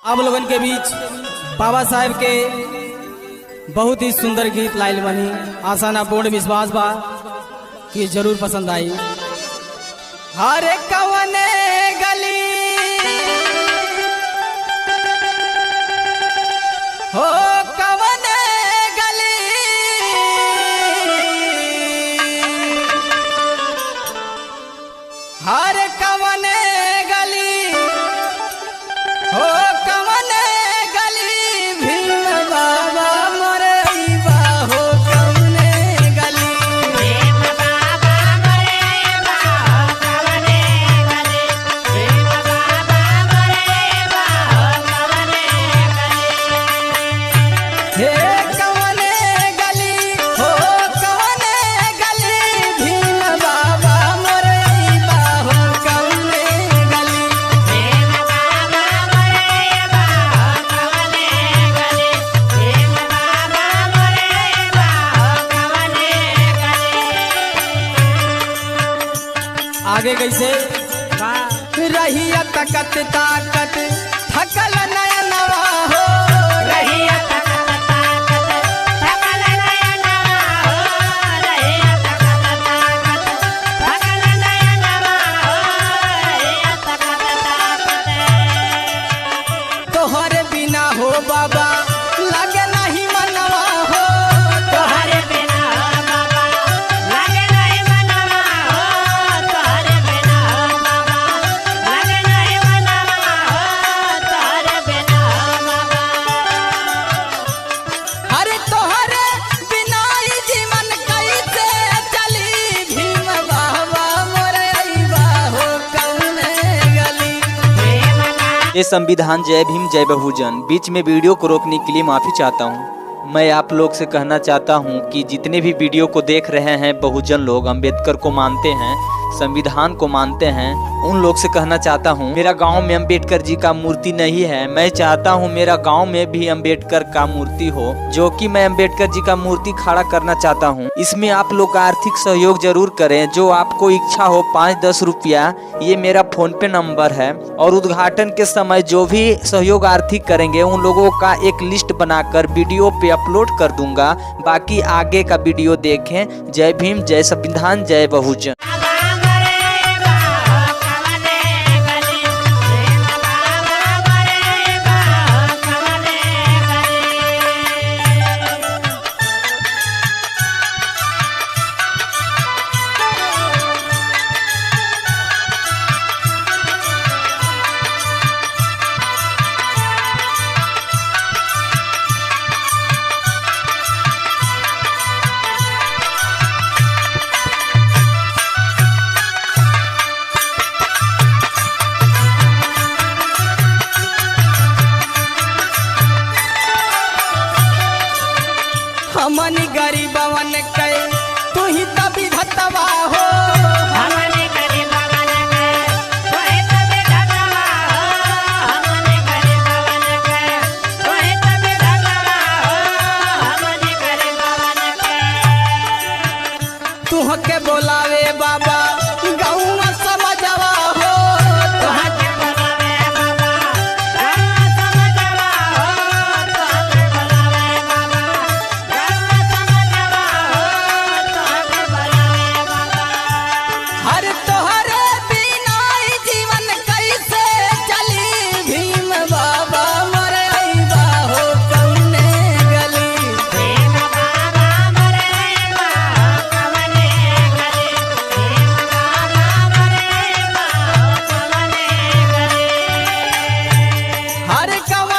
आप लोगन के बीच बाबा साहेब के बहुत ही सुंदर गीत लाइल बनी। आशा ना पूर्ण विश्वास बा कि जरूर पसंद आई। हर कवने गली हो कवने गली हर कवने गली हो कवने गली भीम बाबा मोरैबा हो कवने गली भीम बाबा मोरैबा हो कवने गली भीम बाबा मोरैबा हो कवने गली हे कवने गली हो कवने गली भीम बाबा मोरैबा हो कवने गली भीम बाबा मोरैबा हो कवने गली भीम बाबा मोरैबा हो कवने गली। आगे कैसे रहिया तकत ताकत थकल नयनवा हो रहिया तकत ताकत थकल नयनवा हो रहिया तकत ताकत थकल नयनवा हो रहिया तकत ताकत तोहरे बिना हो बाबा लगे नहीं मनवा हो तोहरे बिना हो बाबा लगे नहीं मनवा हो तोहरे बिना हो बाबा लगे नहीं मनवा हो तोहरे बिना हो बाबा अरे तोहरे बिना ही जीवन कैसे चली भीम बाबा मोरैबा हो कवने गली भीम बाबा ये संविधान जय भीम जय बहुजन। बीच में वीडियो को रोकने के लिए माफ़ी चाहता हूँ। मैं आप लोग से कहना चाहता हूँ कि जितने भी वीडियो को देख रहे हैं बहुजन लोग अंबेडकर को मानते हैं, संविधान को मानते हैं, उन लोग से कहना चाहता हूँ मेरा गांव में अंबेडकर जी का मूर्ति नहीं है। मैं चाहता हूँ मेरा गांव में भी अंबेडकर का मूर्ति हो, जो कि मैं अंबेडकर जी का मूर्ति खड़ा करना चाहता हूँ। इसमें आप लोग आर्थिक सहयोग जरूर करें। जो आपको इच्छा हो 5-10 रुपया, ये मेरा फोन पे नंबर है। और उद्घाटन के समय जो भी सहयोग आर्थिक करेंगे उन लोगों का एक लिस्ट बनाकर वीडियो पे अपलोड कर दूंगा। बाकी आगे का वीडियो देखें। जय भीम जय संविधान जय बहुजन। मोरैबा हो कवने गली भीम बाबा मोरैबा हो कवने गली। हमन गरीबवन के तू ही तभी धतवा हो हमने गरीबवन के तोहे तबे धतवा हो हमने गरीबवन के तोहे तबे धतवा हो हमने गरीबवन के तुह के बोलावे बाबा गौवा समझवा हो तोहके बोलावे बाबा गौवा समझवा हो तोहके बोलावे बाबा गौवा समझवा हो तोहके बोलावे बाबा। हर तोहरे बिना ही जीवन कैसे चली भीम बाबा मोरैबा हो कवने गली भीम बाबा मोरैबा हो कवने गली भीम बाबा मोरैबा हो कवने गली। हर कव